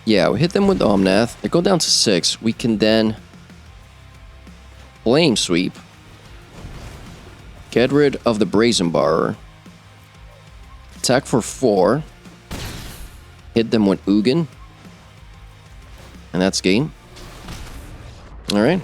Yeah, we hit them with Omnath. They go down to 6. We can then Flame Sweep. Get rid of the Brazen Borrower. Attack for 4. Hit them with Ugin. And that's game. Alright.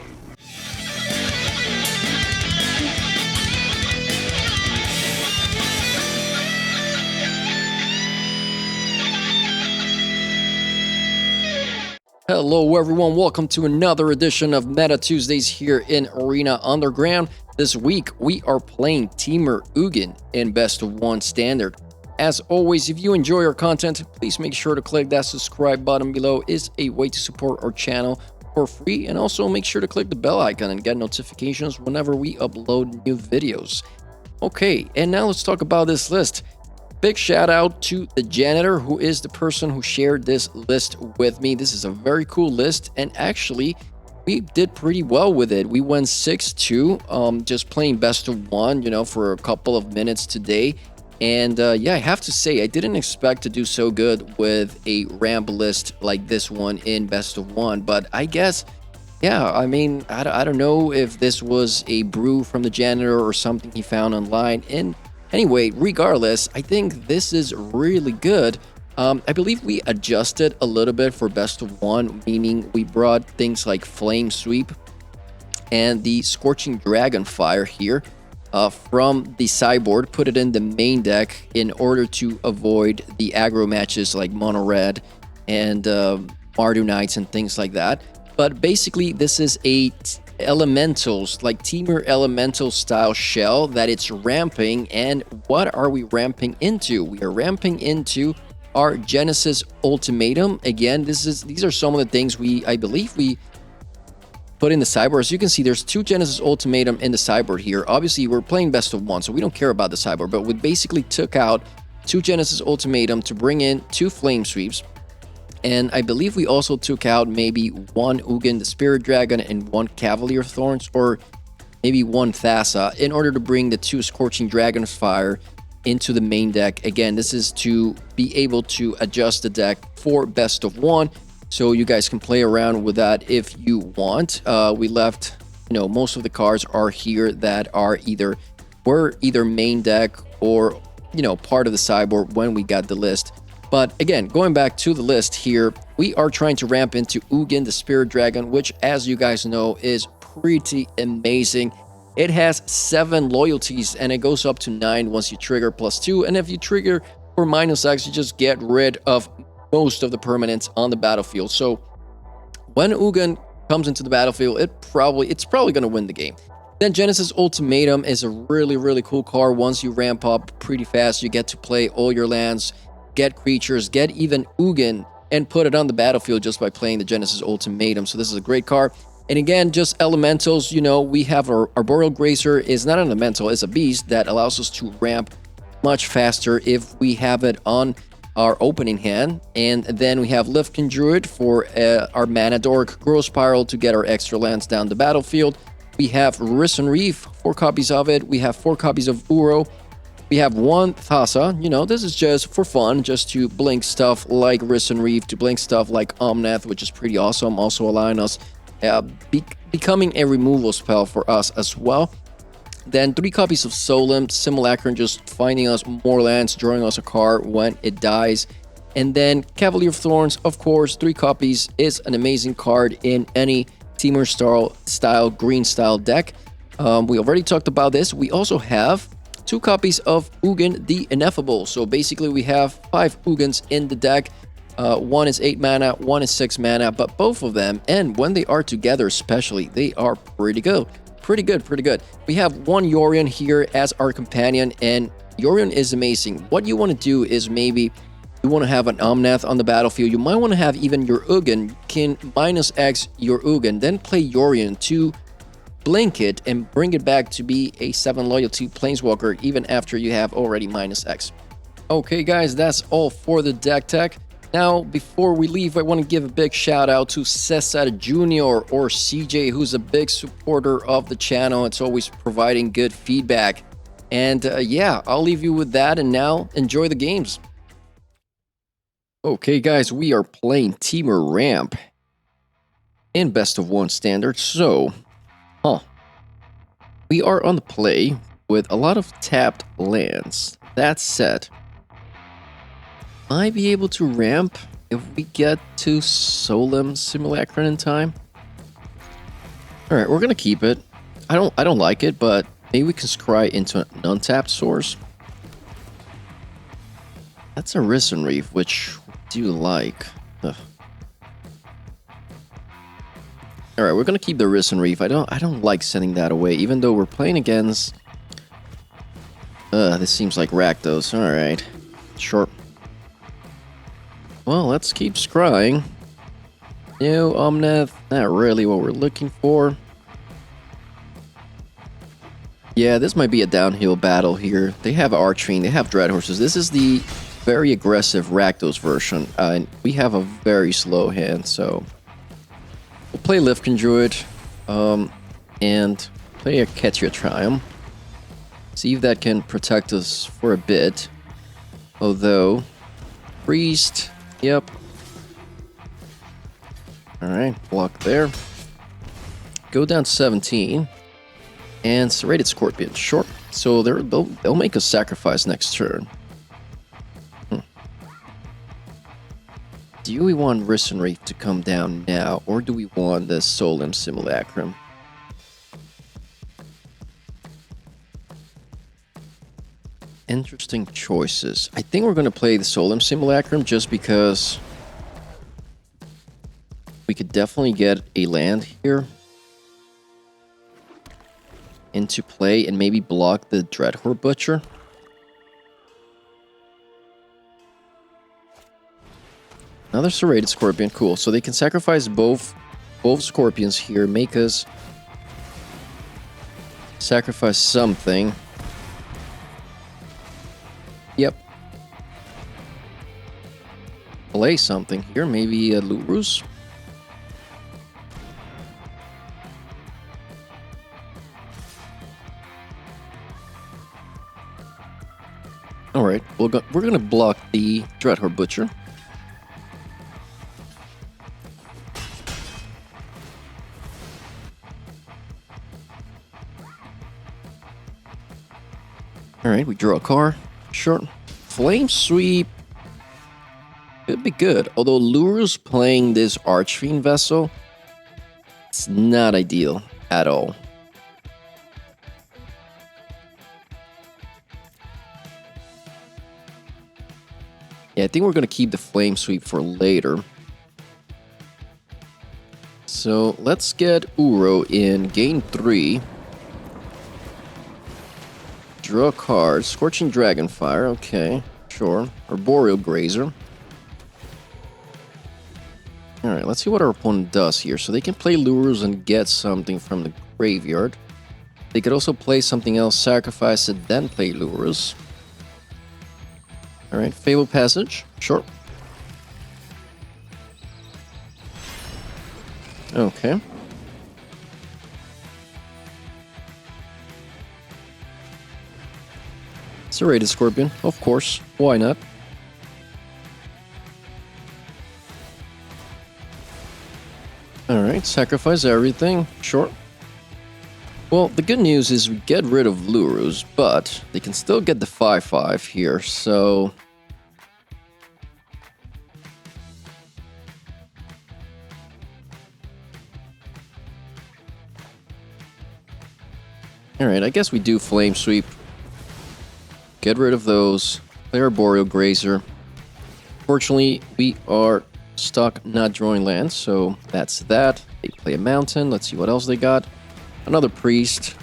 Hello everyone, welcome to another edition of Meta Tuesdays here in Arena Underground. This week we are playing Temur Ugin in Best of 1 Standard. As always, if you enjoy our content, please make sure to click that subscribe button below. It's a way to support our channel for free, and also make sure to click the bell icon and get notifications whenever we upload new videos. Okay, and now let's talk about this list. Big shout out to the Janitor, who is the person who shared this list with me. This is a very cool list, and actually we did pretty well with it. We went 6-2, just playing Best of 1, you know, for a couple of minutes today. And yeah, I have to say, I didn't expect to do so good with a ramp list like this one in Best of 1, but I guess, yeah, I mean, I don't know if this was a brew from the Janitor or something he found online. And anyway, regardless, I think this is really good. I believe we adjusted a little bit for Best of 1, meaning we brought things like Flame Sweep and the Scorching Dragon Fire here from the sideboard, put it in the main deck in order to avoid the aggro matches like Mono Red and Mardu Knights and things like that. But basically, this is a elementals, like Timur elemental style shell that it's ramping. And what are we ramping into? We are ramping into our Genesis ultimatum. Again, these are some of the things I believe we put in the sideboard. As you can see, there's 2 Genesis ultimatum in the sideboard here. Obviously, we're playing Best of 1, so we don't care about the sideboard, but we basically took out 2 Genesis ultimatum to bring in 2 Flame Sweeps. And I believe we also took out maybe 1 Ugin, the Spirit Dragon, and 1 Cavalier Thorns, or maybe 1 Thassa, in order to bring the 2 Scorching Dragon Fire into the main deck. Again, this is to be able to adjust the deck for Best of 1, so you guys can play around with that if you want. We left, you know, most of the cards are here that are either main deck or, you know, part of the sideboard when we got the list. But again, going back to the list here, we are trying to ramp into Ugin, the Spirit Dragon, which, as you guys know, is pretty amazing. It has 7 loyalties, and it goes up to 9 once you trigger +2. And if you trigger for -X, you just get rid of most of the permanents on the battlefield. So when Ugin comes into the battlefield, it's probably going to win the game. Then Genesis Ultimatum is a really cool card. Once you ramp up pretty fast, you get to play all your lands, get creatures, get even Ugin, and put it on the battlefield just by playing the Genesis Ultimatum. So this is a great card. And again, just elementals, you know, we have our Arboreal Gracer is not an elemental, it's a beast that allows us to ramp much faster if we have it on our opening hand. And then we have Lifkin Druid for our Mana Dork, Growth Spiral to get our extra lands down the battlefield. We have Risen Reef, 4 copies of it. We have 4 copies of Uro. We have 1 Thassa. You know, this is just for fun, just to blink stuff like Risen Reef, to blink stuff like Omnath, which is pretty awesome, also allowing us becoming a removal spell for us as well. Then 3 copies of Solemn, Simulacrum, just finding us more lands, drawing us a card when it dies. And then Cavalier of Thorns, of course, 3 copies is an amazing card in any Timur style green style deck. We already talked about this. We also have 2 copies of Ugin, the Ineffable. So basically we have 5 Ugins in the deck. 1 is 8 mana, 1 is 6 mana, but both of them, and when they are together especially, they are pretty good. Pretty good. We have 1 Yorion here as our companion, and Yorion is amazing. What you want to do is maybe you want to have an Omnath on the battlefield. You might want to have even your Ugin. You can -X your Ugin, then play Yorion to blink it and bring it back to be a 7 loyalty Planeswalker even after you have already -X. Okay guys, that's all for the deck tech. Now, before we leave, I want to give a big shout out to Cesar Jr. or CJ, who's a big supporter of the channel. It's always providing good feedback. And yeah, I'll leave you with that. And now, enjoy the games. Okay, guys, we are playing Timur Ramp in best of one standard. So, we are on the play with a lot of tapped lands. That said, might be able to ramp if we get to Solemn Simulacron in time. All right, we're gonna keep it. I don't like it, but maybe we can scry into an untapped source. That's a Risen Reef, which I do like. Ugh. All right, we're gonna keep the Risen Reef. I don't like sending that away, even though we're playing against. This seems like Rakdos. All right, sure. Well, let's keep scrying. No Omnath, not really what we're looking for. Yeah, this might be a downhill battle here. They have Archfiend, they have Dread Horses. This is the very aggressive Rakdos version, and we have a very slow hand, so we'll play Lifkin Druid, and play a Ketia Triumph. See if that can protect us for a bit. Although, Priest, yep. Alright, block there. Go down 17. And Serrated Scorpion, sure. So they'll make a sacrifice next turn. Do we want Risen Reef to come down now, or do we want the Solemn Simulacrum? Interesting choices. I think we're going to play the Solemn Simulacrum just because we could definitely get a land here into play and maybe block the Dreadhorde Butcher. Another Serrated Scorpion, cool. So they can sacrifice both Scorpions here, make us sacrifice something. Yep. Play something here, maybe a Lurus. Alright, we're going to block the Dreadhorde Butcher. Alright, we draw a card. Sure. Flame Sweep could be good. Although Luru's playing this Archfiend Vessel, it's not ideal at all. Yeah, I think we're going to keep the Flame Sweep for later. So let's get Uro in game 3. Draw a card. Scorching Dragonfire. Okay, sure. Arboreal Grazer. Alright, let's see what our opponent does here. So they can play Lurus and get something from the graveyard. They could also play something else, sacrifice it, then play Lurus. Alright, Fable Passage. Sure. Okay. Serrated Scorpion, of course. Why not? Alright, sacrifice everything. Sure. Well, the good news is we get rid of Lurus, but they can still get the 5/5 here, so... Alright, I guess we do Flame Sweep. Get rid of those. Play Arboreal Grazer. Fortunately, we are stuck not drawing lands, so that's that. They play a Mountain. Let's see what else they got. Another Priest.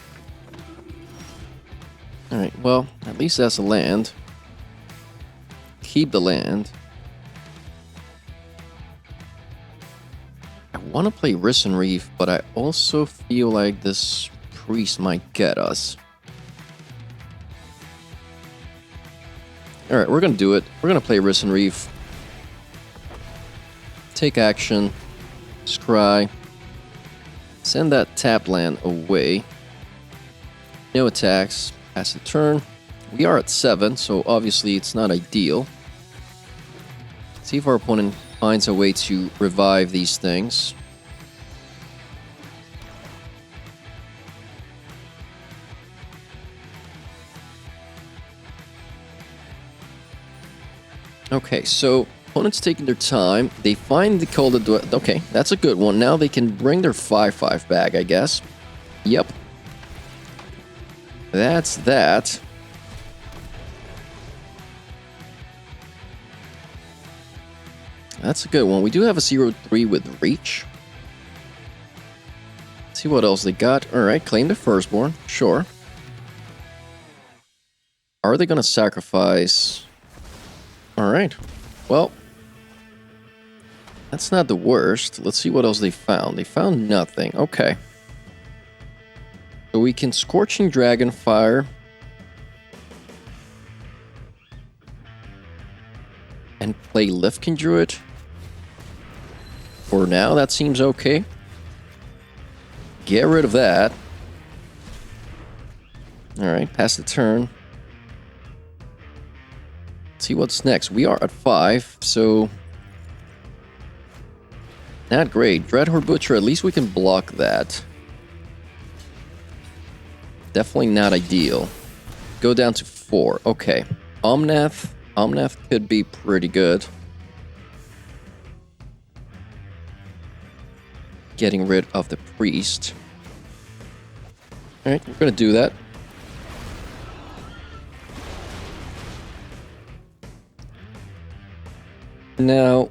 Alright, well, at least that's a land. Keep the land. I want to play Risen Reef, but I also feel like this Priest might get us. Alright, we're going to do it. We're going to play Risen Reef. Take action. Scry. Send that tapped land away. No attacks. Pass the turn. We are at 7, so obviously it's not ideal. See if our opponent finds a way to revive these things. Okay, so opponent's taking their time. They find the Call to Dwell. Okay, that's a good one. Now they can bring their 5/5 back, I guess. Yep. That's that. That's a good one. We do have a 0/3 with Reach. Let's see what else they got. Alright, claim the Firstborn. Sure. Are they going to sacrifice... Alright, well, that's not the worst. Let's see what else they found. They found nothing. Okay. So we can Scorching Dragonfire. And play Lifkin Druid. For now, that seems okay. Get rid of that. Alright, pass the turn. See what's next. We are at 5, so not great. Dreadhorde Butcher, at least we can block that. Definitely not ideal. Go down to 4. Okay. Omnath. Omnath could be pretty good. Getting rid of the priest. Alright, we're gonna do that. Now,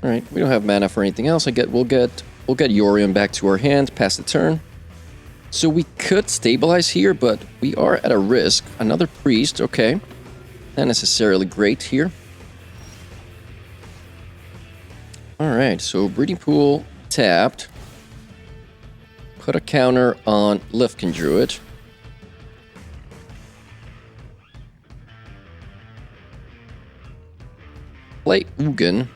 alright, we don't have mana for anything else. We'll get Yorion back to our hand, pass the turn. So we could stabilize here, but we are at a risk. Another priest, okay. Not necessarily great here. Alright, so Breeding Pool tapped. Put a counter on Lifkin Druid. Play Ugin.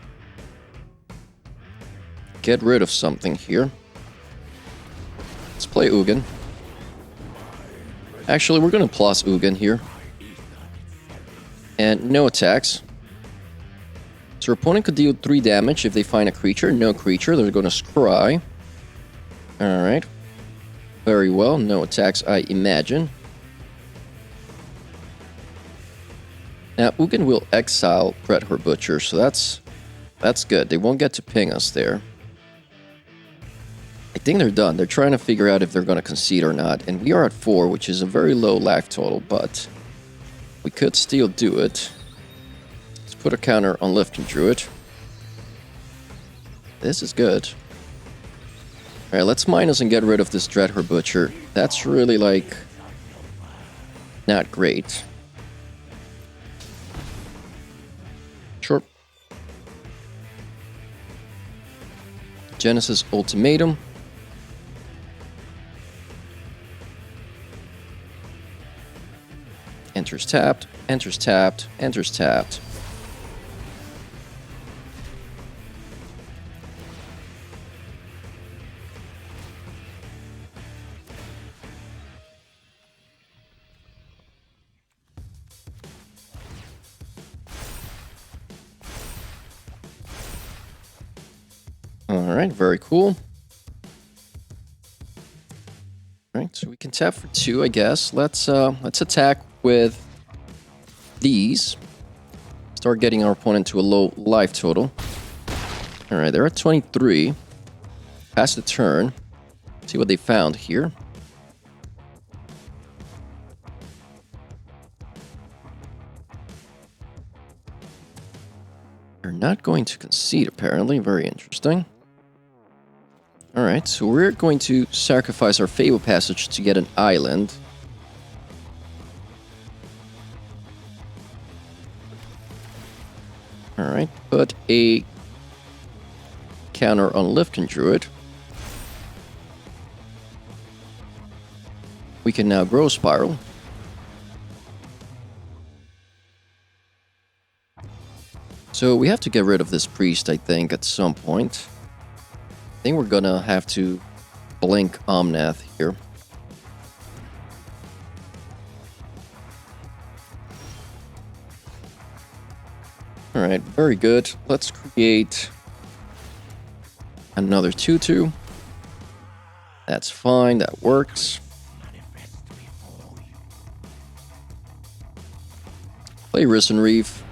Get rid of something here. Let's play Ugin. Actually, we're going to plus Ugin here. And no attacks. So your opponent could deal 3 damage if they find a creature. No creature, they're going to scry. Alright. Very well, no attacks, I imagine. Now, Ugin will exile Dreadhorde Butcher, so that's good. They won't get to ping us there. I think they're done. They're trying to figure out if they're going to concede or not. And we are at 4, which is a very low life total, but we could still do it. Let's put a counter on Lifkin Druid. This is good. Alright, let's minus and get rid of this Dreadhorde Butcher. That's really, like, not great. Sure. Genesis Ultimatum. Enters tapped, enters tapped, enters tapped. Alright, very cool. Alright, so we can tap for 2, I guess. Let's attack with these. Start getting our opponent to a low life total. Alright, they're at 23. Pass the turn. See what they found here. They're not going to concede, apparently. Very interesting. Alright, so we're going to sacrifice our Fable Passage to get an island. Alright, put a counter on Lifkin Druid. We can now Grow Spiral. So we have to get rid of this priest, I think, at some point. I think we're gonna have to blink Omnath here. Alright, very good. Let's create another 2/2. That's fine, that works. Play Risen Reef.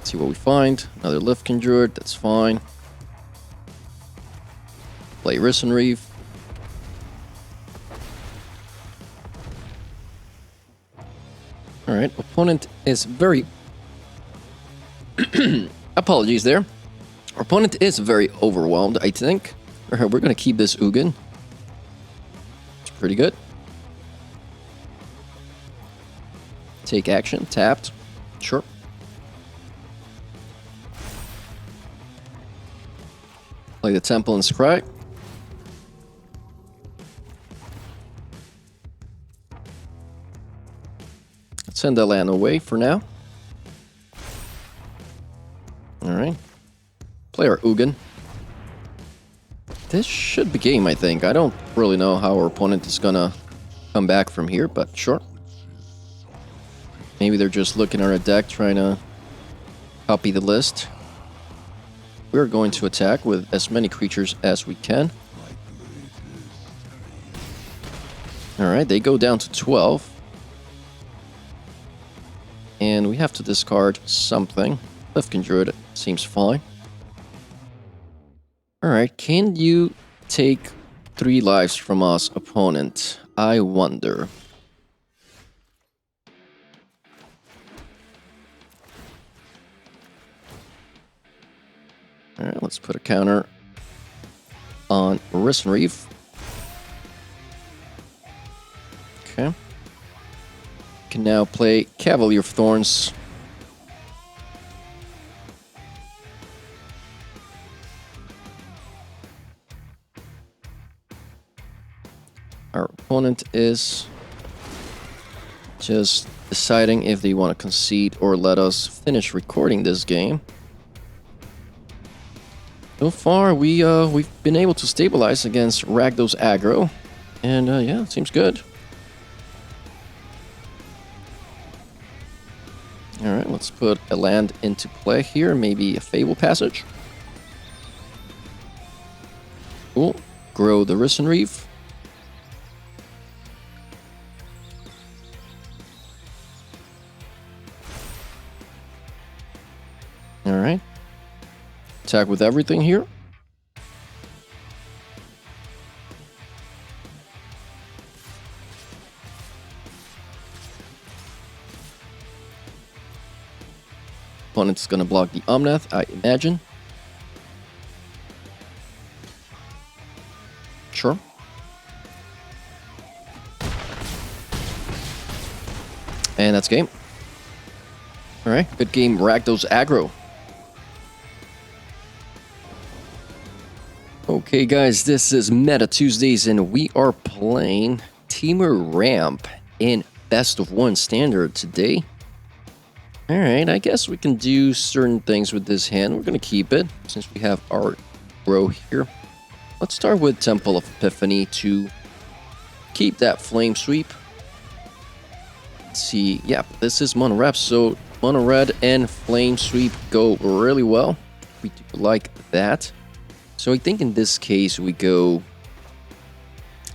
See what we find. Another Lifkin Druid, that's fine. Play Risen Reef. Alright, opponent is very... Apologies there. Our opponent is very overwhelmed, I think. We're going to keep this Ugin. It's pretty good. Take action, tapped. Sure. Play the Temple and Scry. Let's send that land away for now. Alright. Play our Ugin. This should be game, I think. I don't really know how our opponent is gonna come back from here, but sure. Maybe they're just looking at our deck, trying to copy the list. We're going to attack with as many creatures as we can. Alright, they go down to 12. And we have to discard something. Lifkin Druid seems fine. Alright, can you take 3 lives from us, opponent? I wonder. Alright, let's put a counter on Risen Reef. Okay. Can now play Cavalier of Thorns. Our opponent is just deciding if they want to concede or let us finish recording this game. So far, we've been able to stabilize against Rakdos aggro, and yeah, it seems good. All right, let's put a land into play here, maybe a Fable Passage. Cool. Grow the Risen Reef. All right. Attack with everything here. Opponent's gonna block the Omnath, I imagine. Sure. And that's game. Alright, good game, Rakdos aggro. Okay guys, this is Meta Tuesdays and we are playing Timur Ramp in Best of 1 Standard today. Alright, I guess we can do certain things with this hand. We're going to keep it since we have our row here. Let's start with Temple of Epiphany to keep that Flame Sweep. Let's see, yeah, this is Mono Red, so Mono Red and Flame Sweep go really well. We do like that. So I think in this case we go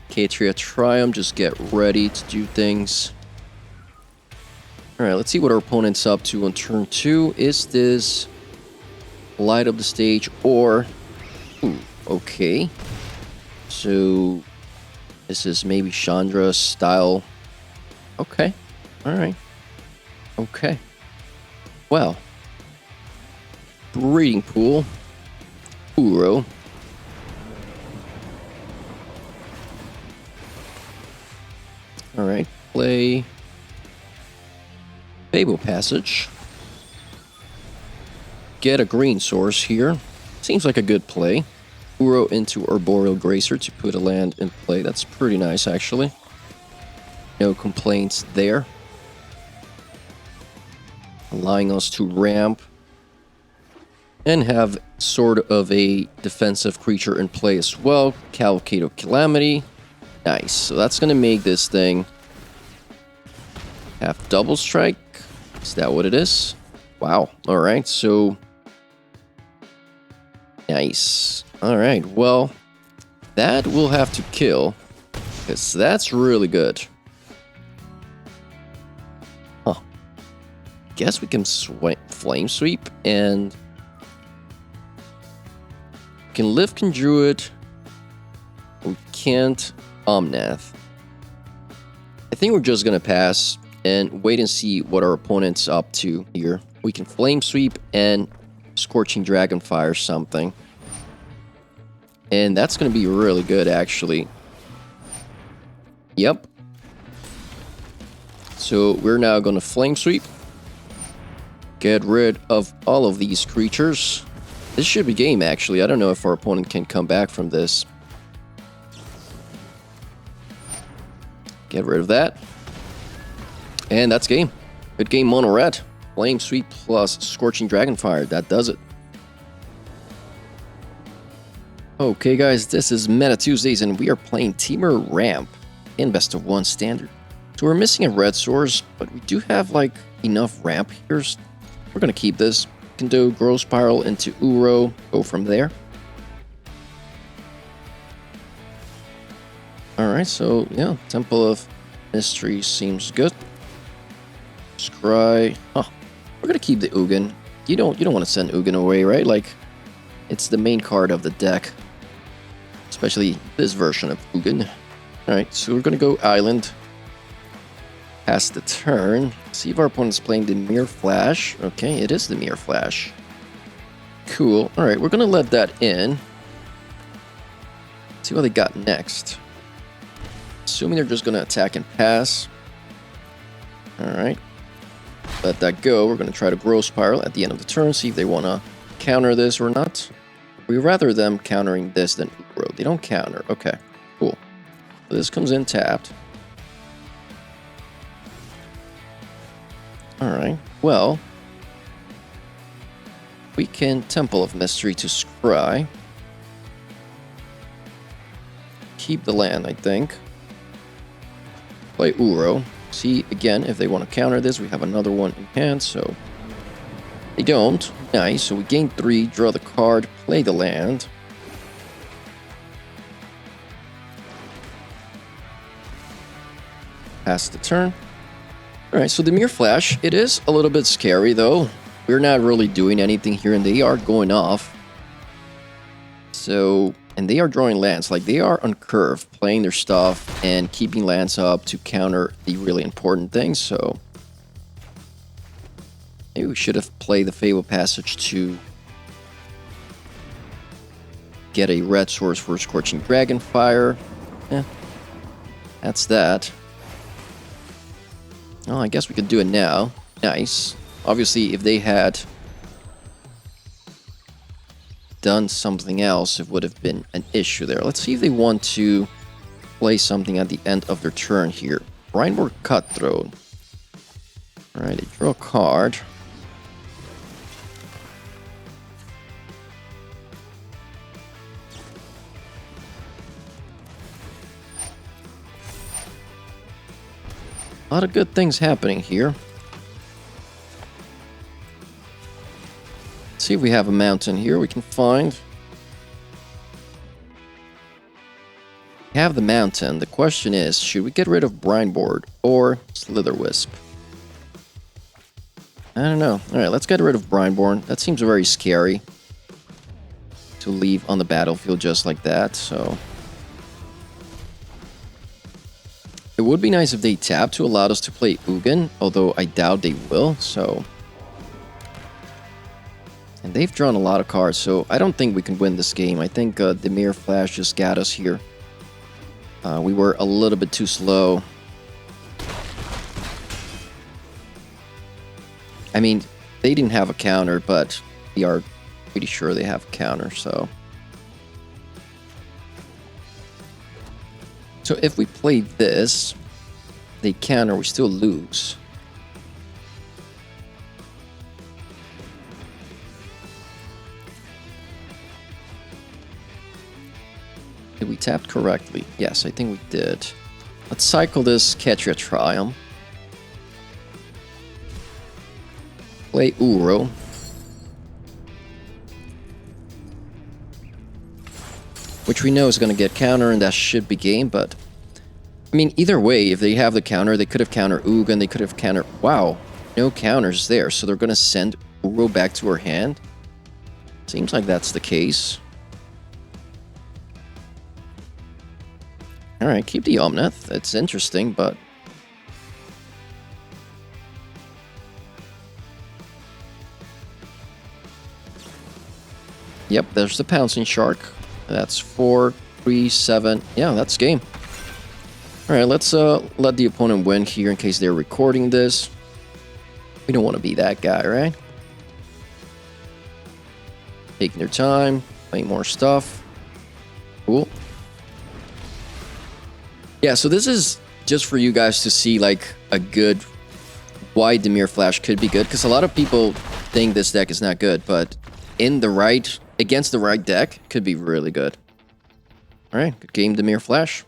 Katria Triumph, just get ready to do things. Alright, let's see what our opponent's up to on turn 2. Is this light up the stage or... Ooh, okay. So this is maybe Chandra style. Okay, alright. Okay. Well. Breeding Pool. Uro. Alright, play Fable Passage. Get a green source here. Seems like a good play. Uro into Arboreal Gracer to put a land in play. That's pretty nice, actually. No complaints there. Allowing us to ramp and have sort of a defensive creature in play as well. Cavalcade of Calamity. Nice. So that's going to make this thing Have double strike. Is that what it is? Wow. All right. So nice. All right. Well, that will have to kill because that's really good. Huh. Guess we can flame sweep and we can live Conduit. We can't Omnath. I think we're just gonna pass and wait and see what our opponent's up to here. We can flame sweep and Scorching Dragon Fire something. And that's gonna be really good actually. Yep. So we're now gonna flame sweep. Get rid of all of these creatures. This should be game actually. I don't know if our opponent can come back from this. Get rid of that. And that's game. Good game, mono red. Flame sweep plus Scorching Dragonfire. That does it. Okay, guys, this is Meta Tuesdays, and we are playing Timur Ramp in Best of 1 Standard. So we're missing a red source, but we do have like enough ramp here. We're gonna keep this. We can do Growth Spiral into Uro. Go from there. All right, so yeah, Temple of Mystery seems good. Scry. Oh, we're gonna keep the Ugin. You don't want to send Ugin away, right? Like, it's the main card of the deck, especially this version of Ugin. All right, so we're gonna go Island. Pass the turn. See if our opponent's playing the Dimir Flash. Okay, it is the Dimir Flash. Cool. All right, we're gonna let that in. See what they got next. Assuming they're just gonna attack and pass. All right. Let that go. We're going to try to Growth Spiral at the end of the turn, see if they want to counter this or not. We rather them countering this than Uro. They don't counter. Okay, cool. So this comes in tapped. Alright, well, we can Temple of Mystery to scry. Keep the land, I think. Play Uro. See, again, if they want to counter this, we have another one in hand, so they don't. Nice, so we gain 3, draw the card, play the land. Pass the turn. Alright, so the Dimir Flash, it is a little bit scary, though. We're not really doing anything here, and they are going off. So, and they are drawing lands, like they are on curve, playing their stuff and keeping lands up to counter the really important things, so maybe we should have played the Fable Passage to get a red source for Scorching Dragonfire. That's that. Oh, I guess we could do it now. Nice. Obviously, if they had done something else, it would have been an issue there. Let's see if they want to play something at the end of their turn here. Brindeboard Cutthroat. Alright, they draw a card. A lot of good things happening here. See if we have a mountain here we can find. We have the mountain. The question is, should we get rid of Brindeboard or Slitherwisp? I don't know. Alright, let's get rid of Brindeboard. That seems very scary to leave on the battlefield just like that, so it would be nice if they tap to allow us to play Ugin, although I doubt they will, so. And they've drawn a lot of cards, so I don't think we can win this game. I think Dimir Flash just got us here. We were a little bit too slow. I mean, they didn't have a counter, but we are pretty sure they have a counter, so. So if we play this, they counter, we still lose. Did we tap correctly? Yes, I think we did. Let's cycle this, catch your Triumph. Play Uro. Which we know is going to get counter, and that should be game, but... I mean, either way, if they have the counter, they could have counter Ugin, they could have counter... Wow, no counters there, so they're going to send Uro back to her hand. Seems like that's the case. Alright, keep the Omnath. That's interesting, but... Yep, there's the Pouncing Shark. That's 4, 3, 7. Yeah, that's game. Alright, let's let the opponent win here in case they're recording this. We don't want to be that guy, right? Taking their time, playing more stuff. Cool. Yeah, so this is just for you guys to see like a good why Dimir Flash could be good, because a lot of people think this deck is not good, but against the right deck could be really good. Alright, good game, Dimir Flash.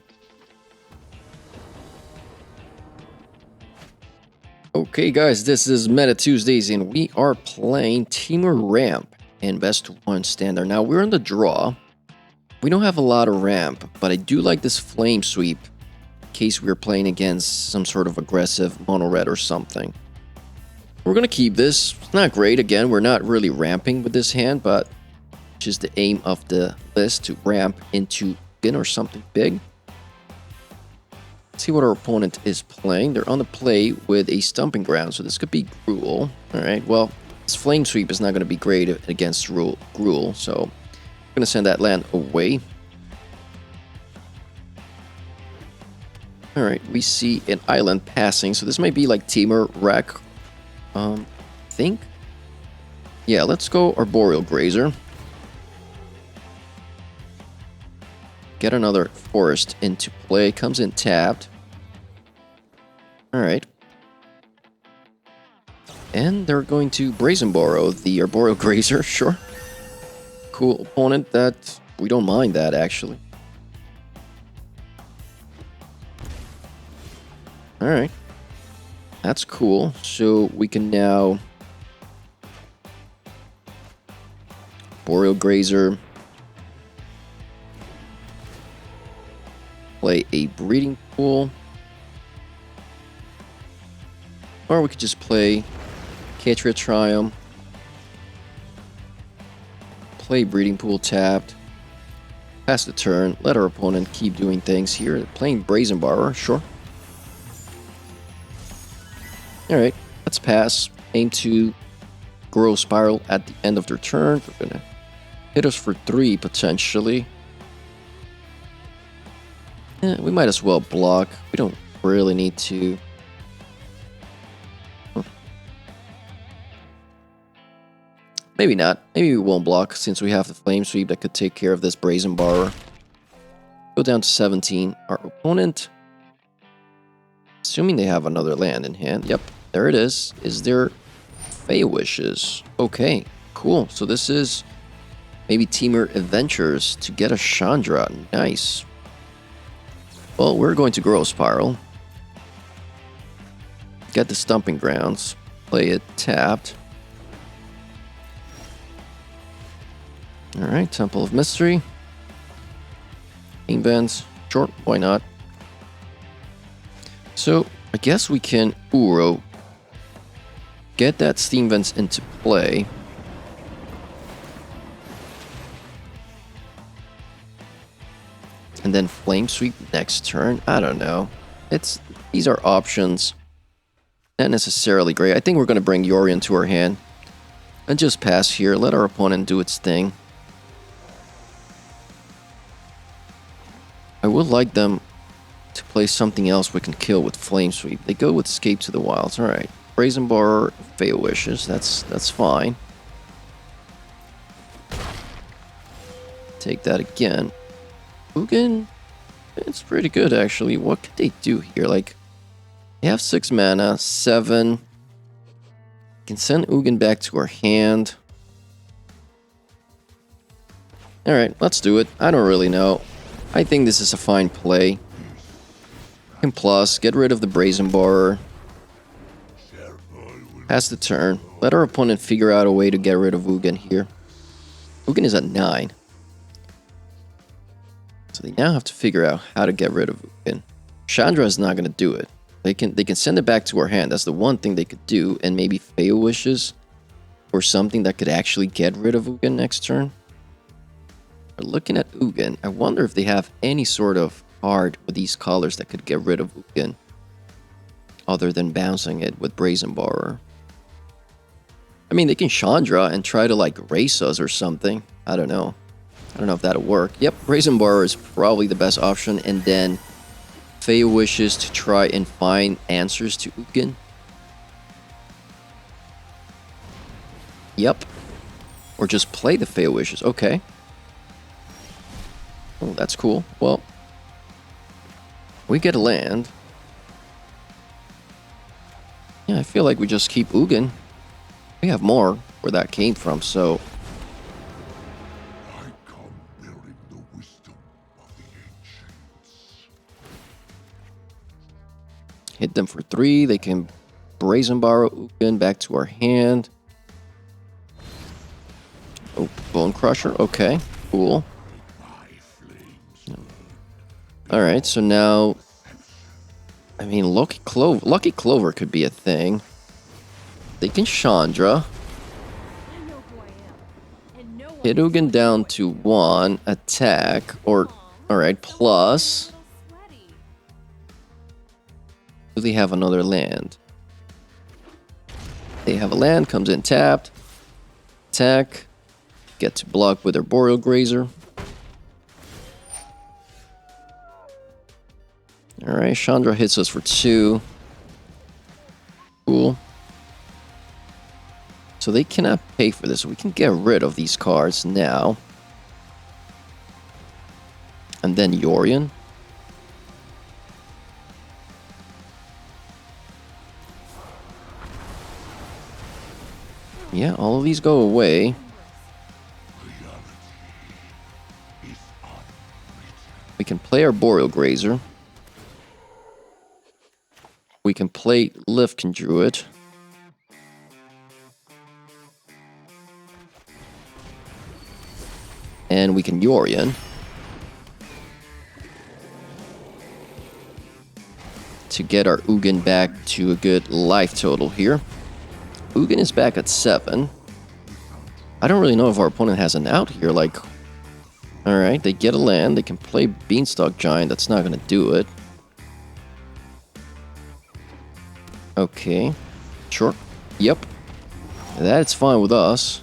Okay guys, this is Meta Tuesdays and we are playing Temur Ramp in best one standard. Now we're in the draw. We don't have a lot of ramp, but I do like this flame sweep in case we're playing against some sort of aggressive mono red or something. We're gonna keep this. It's not great. Again, we're not really ramping with this hand, but just the aim of the list to ramp into Ugin or something big. Let's see what our opponent is playing. They're on the play with a Stomping Ground, so this could be Gruul. Alright, well, this Flame Sweep is not going to be great against Gruul, so I'm going to send that land away. Alright, we see an island passing, so this might be like Timur Wreck. I think. Yeah, let's go Arboreal Grazer. Get another forest into play. Comes in tapped. Alright. And they're going to Brazen Borrow the Arboreal Grazer. Sure. Cool opponent. That we don't mind that, actually. Alright. That's cool. So we can now... Arboreal Grazer... Play a Breeding Pool. Or we could just play Catria Triumph. Play Breeding Pool tapped. Pass the turn. Let our opponent keep doing things here. Playing Brazen Borrower, sure. Alright, let's pass. Aim to grow Spiral at the end of their turn. They're gonna hit us for 3 potentially. We might as well block. We don't really need to. Maybe not. Maybe we won't block since we have the Flame Sweep that could take care of this Brazen Borrower. Go down to 17. Our opponent, assuming they have another land in hand. Yep, there it is. Is there Fey Wishes? Okay, cool. So this is maybe Temur Adventures to get a Chandra. Nice. Well, we're going to grow Spiral. Get the Stomping Grounds. Play it tapped. Alright, Temple of Mystery. Steam Vents. Sure, why not? So, I guess we can Uro. Get that Steam Vents into play. And then Flame Sweep next turn. I don't know. These are options. Not necessarily great. I think we're going to bring Yorion to our hand. And just pass here. Let our opponent do its thing. I would like them to play something else we can kill with Flame Sweep. They go with Escape to the Wilds. Alright. Brazen Borrower, Fey Wishes. That's fine. Take that again. Ugin, it's pretty good actually. What could they do here? Like, they have 6 mana, 7. Can send Ugin back to our hand. Alright, let's do it. I don't really know. I think this is a fine play. And plus, get rid of the Brazen Borrower. Pass the turn. Let our opponent figure out a way to get rid of Ugin here. Ugin is at 9. So they now have to figure out how to get rid of Ugin. Chandra is not going to do it. They can send it back to our hand. That's the one thing they could do. And maybe Fail Wishes or something that could actually get rid of Ugin next turn. But looking at Ugin, I wonder if they have any sort of card with these colors that could get rid of Ugin. Other than bouncing it with Brazen Borrower. I mean, they can Chandra and try to like race us or something. I don't know. I don't know if that'll work. Yep, Brazen Borrower is probably the best option. And then Fail Wishes to try and find answers to Ugin. Yep. Or just play the Fail Wishes. Okay. Oh, that's cool. Well, we get a land. Yeah, I feel like we just keep Ugin. We have more where that came from, so... I come bearing the wisdom of the ancients. Hit them for 3. They can Brazen Borrow Ugin back to our hand. Oh, Bone Crusher. Okay, cool. Alright, so now... I mean, Lucky Clover could be a thing. They can Chandra. Hit Ugin down to 1. Attack. Or, alright, plus... Do they have another land? They have a land, comes in tapped. Attack. Get to block with their Boreal Grazer. Alright, Chandra hits us for 2. Cool. So they cannot pay for this. We can get rid of these cards now. And then Yorion. Yeah, all of these go away. We can play our Boreal Grazer. We can play Lifkin Druid. And we can Yorion. To get our Ugin back to a good life total here. Ugin is back at 7. I don't really know if our opponent has an out here. Like, alright, they get a land. They can play Beanstalk Giant. That's not going to do it. Okay. Sure. Yep. That's fine with us.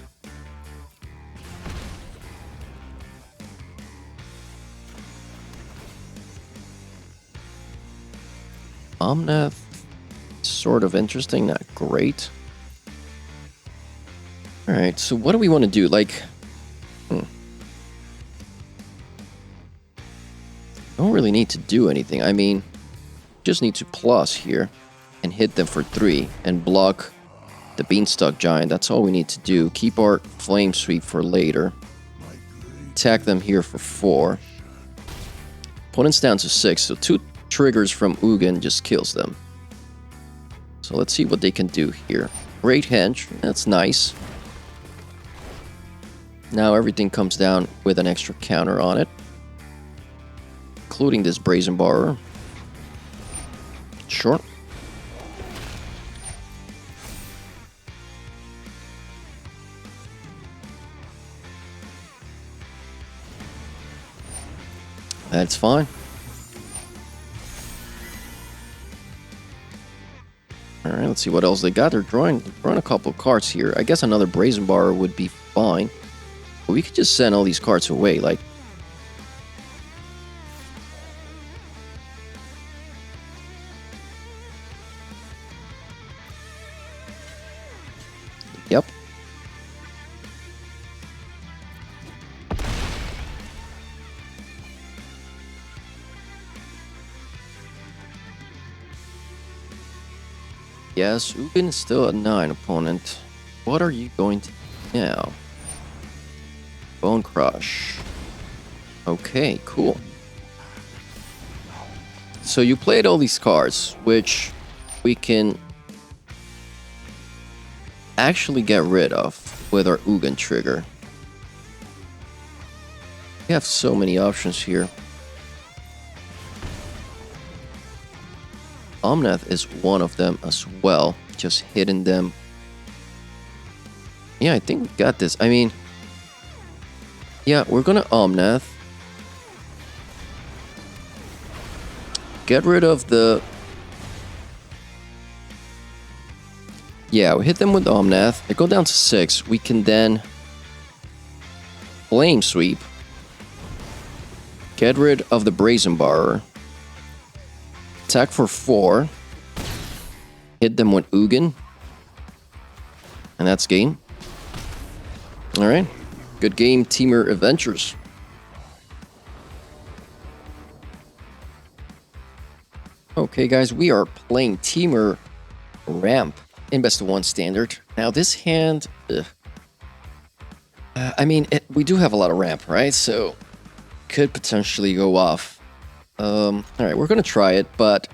Omnath, sort of interesting, not great. Alright, so what do we want to do? Like, don't really need to do anything. I mean, just need to plus here and hit them for 3 and block the Beanstalk Giant. That's all we need to do. Keep our Flame Sweep for later. Attack them here for 4. Opponent's down to 6, so 2 triggers from Ugin just kills them. So let's see what they can do here. Great Henge, that's nice. Now everything comes down with an extra counter on it. Including this Brazen Borrower. Sure. That's fine. Alright, let's see what else they got. They're drawing a couple of cards here. I guess another Brazen Borrower would be fine. But we could just send all these cards away, like... Yep. Yes, Ugin is still at 9, opponent. What are you going to do now? Bone Crush. Okay, cool. So you played all these cards, which we can actually get rid of with our Ugin trigger. We have so many options here. Omnath is one of them as well. Just hitting them. Yeah, I think we got this. I mean, yeah, we're gonna Omnath. Get rid of the... Yeah, we hit them with Omnath. They go down to 6. We can then Flame Sweep. Get rid of the Brazen Barrer. Attack for 4. Hit them with Ugin. And that's game. Alright. Good game, Temur Adventures. Okay, guys, we are playing Timur Ramp in best of 1 standard. Now, this hand... I mean, we do have a lot of ramp, right? So, could potentially go off. Alright, we're going to try it, but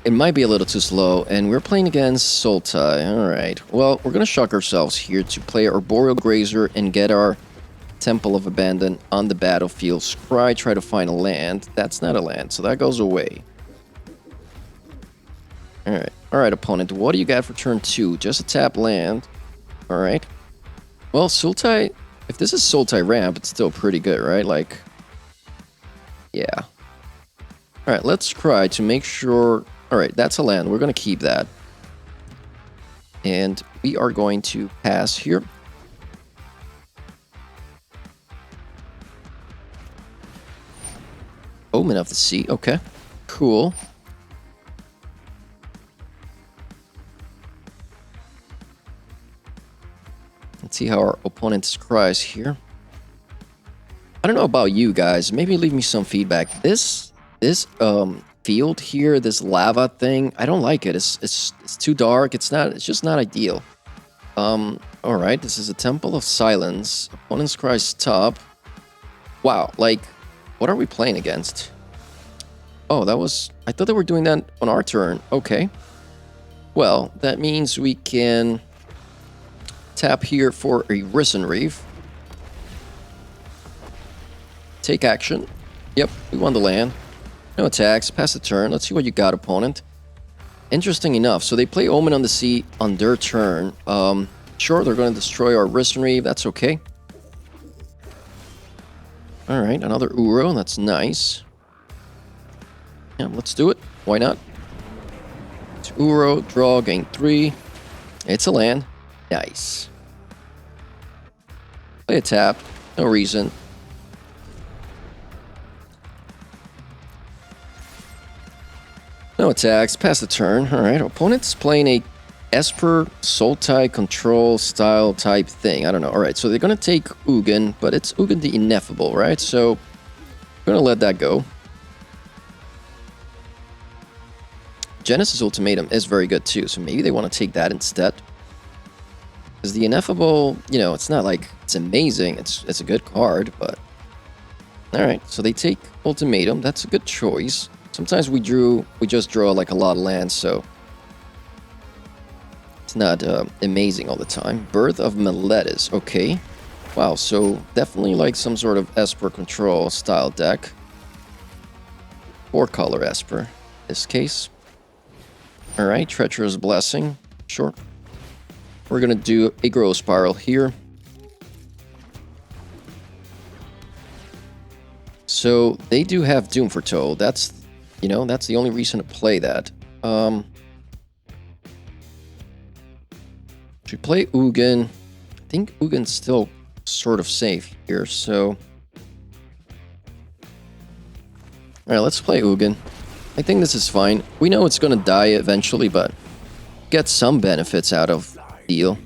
it might be a little too slow, and we're playing against Sultai. Alright, well, we're going to shock ourselves here to play our Boreal Grazer and get our Temple of Abandon on the battlefield. Scry, try to find a land. That's not a land, so that goes away. Alright, opponent, what do you got for turn 2? Just a tap land. Alright. Well, Sultai, if this is Sultai ramp, it's still pretty good, right? Like, yeah. Alright, let's try to make sure... Alright, that's a land. We're going to keep that. And we are going to pass here. Omen of the Sea. Okay, cool. Let's see how our opponent scries here. I don't know about you guys. Maybe leave me some feedback. This field here, this lava thing, I don't like it. It's too dark. It's just not ideal. All right, this is a Temple of Silence. Opponent scries top. Wow, like, what are we playing against? Oh, that was... I thought they were doing that on our turn. Okay. Well, that means we can tap here for a Risen Reef. Take action. Yep, we won the land. No attacks, pass the turn. Let's see what you got, opponent. Interesting enough, so they play Omen on the Sea on their turn. Sure, they're going to destroy our Risen Reef. That's okay. Alright, another Uro. That's nice. Yeah, let's do it. Why not? It's Uro, draw, gain 3. It's a land. Nice. Play a tap. No reason. No attacks. Pass the turn. Alright, opponent's playing a Esper Sultai control style type thing. I don't know. Alright, so they're going to take Ugin, but it's Ugin the Ineffable, right? So, we're going to let that go. Genesis Ultimatum is very good too, so maybe they want to take that instead. Because the Ineffable, you know, it's not like it's amazing. It's a good card, but... Alright, so they take Ultimatum. That's a good choice. Sometimes we just draw like a lot of lands, so... It's not amazing all the time. Birth of Meletis, okay. Wow, so definitely like some sort of Esper control style deck. 4-color Esper, in this case. Alright, Treacherous Blessing. Sure. We're going to do Aggro Spiral here. So, they do have Doom Foretold. That's, you know, that's the only reason to play that. Should we play Ugin? I think Ugin's still sort of safe here, so... Alright, let's play Ugin. I think this is fine. We know it's going to die eventually, but get some benefits out of deal.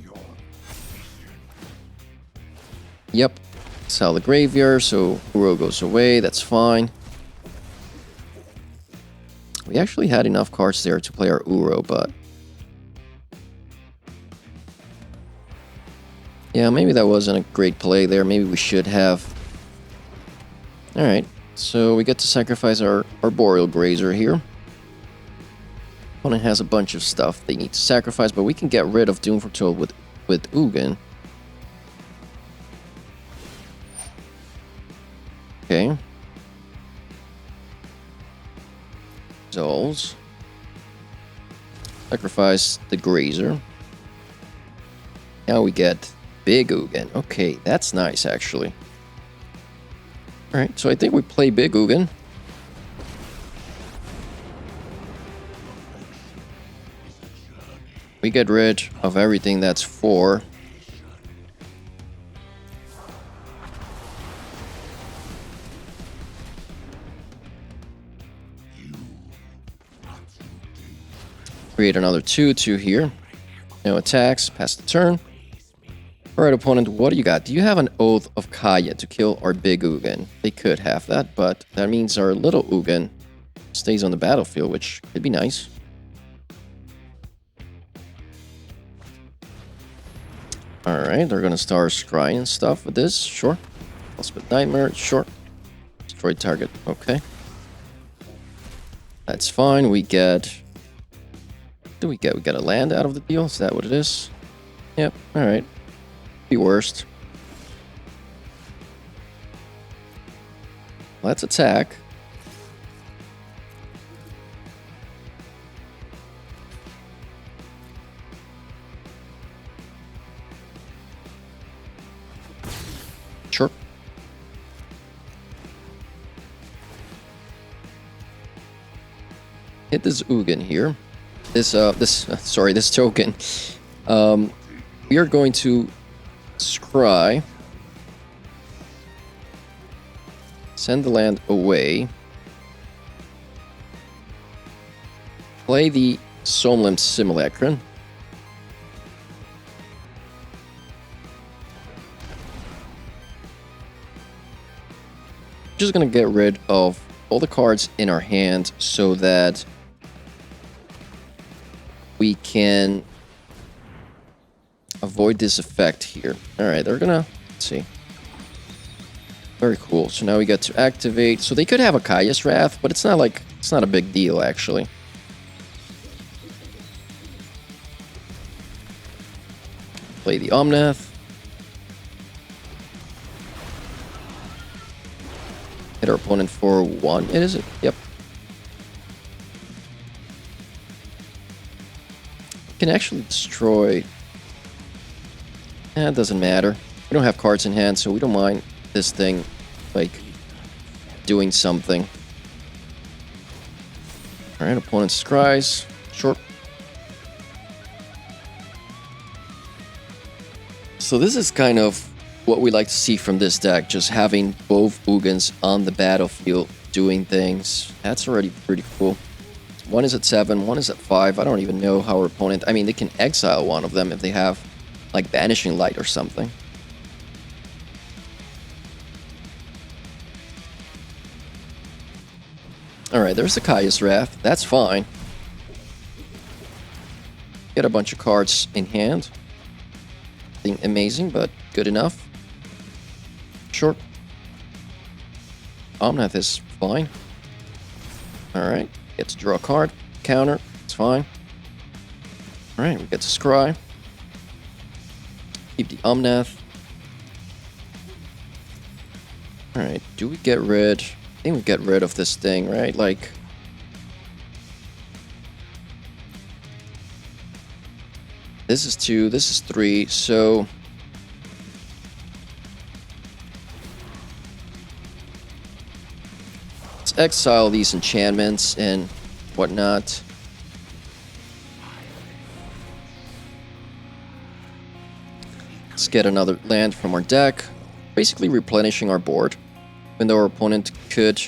Yep. Sell the graveyard, so Uro goes away. That's fine. We actually had enough cards there to play our Uro, but... Yeah, maybe that wasn't a great play there. Maybe we should have. Alright. So we get to sacrifice our Boreal Grazer here. Opponent has a bunch of stuff they need to sacrifice, but we can get rid of Doom Foretold with Ugin. Okay. Souls. Sacrifice the Grazer. Now we get Big Ugin. Okay, that's nice, actually. Alright, so I think we play Big Ugin. We get rid of everything that's 4. Create another 2/2 here. No attacks. Pass the turn. Alright, opponent, what do you got? Do you have an Oath of Kaya to kill our Big Ugin? They could have that, but that means our little Ugin stays on the battlefield, which could be nice. Alright, they're gonna start scrying and stuff with this. Sure. Ultimate Nightmare. Sure. Destroy target. Okay. That's fine. We get... What do we get? We get a land out of the deal? Is that what it is? Yep. Alright. Be worst. Let's attack. Sure. Hit this Ugin here. This token. We are going to scry. Send the land away. Play the Somlim Simulacron. Just gonna get rid of all the cards in our hand so that we can avoid this effect here. Alright, they're gonna... Let's see. Very cool. So now we get to activate. So they could have a Kaya's Wrath, but it's not like... It's not a big deal, actually. Play the Omnath. Hit our opponent for 1. It is it? Yep. Can actually destroy... It doesn't matter. We don't have cards in hand, so we don't mind this thing, like, doing something. Alright, opponent scries. Sure. So this is kind of what we like to see from this deck, just having both Ugins on the battlefield doing things. That's already pretty cool. One is at 7, one is at 5. I don't even know how our opponent... I mean, they can exile one of them if they have, like, Banishing Light or something. Alright, there's the Kaya's Wrath. That's fine. Get a bunch of cards in hand. Nothing amazing, but good enough. Sure. Omnath is fine. Alright. Get to draw a card. Counter. It's fine. Alright, we get to scry. Keep the Omnath. Alright, do we get rid... I think we get rid of this thing, right? Like... This is 2, this is 3, so... Let's exile these enchantments and whatnot. Let's get another land from our deck. Basically replenishing our board. Even though our opponent could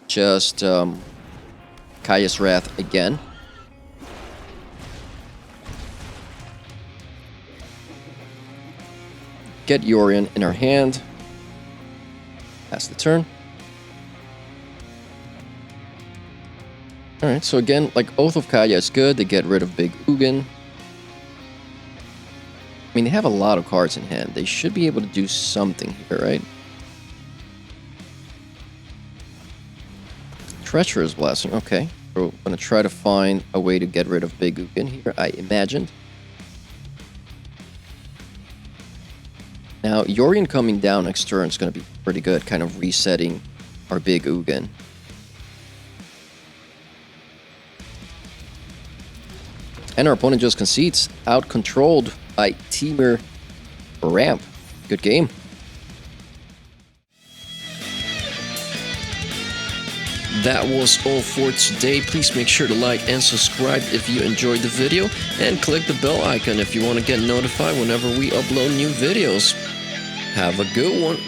just Kaya's Wrath again. Get Yorion in our hand. Pass the turn. Alright, so again, like Oath of Kaya is good. They get rid of Big Ugin. I mean, they have a lot of cards in hand. They should be able to do something here, right? Treacherous Blessing, okay. So I'm going to try to find a way to get rid of Big Ugin here, I imagined. Now, Yorion coming down next turn is going to be pretty good, kind of resetting our Big Ugin. And our opponent just concedes, out-controlled by Timur Ramp. Good game. That was all for today. Please make sure to like and subscribe if you enjoyed the video, and click the bell icon if you want to get notified whenever we upload new videos. Have a good one.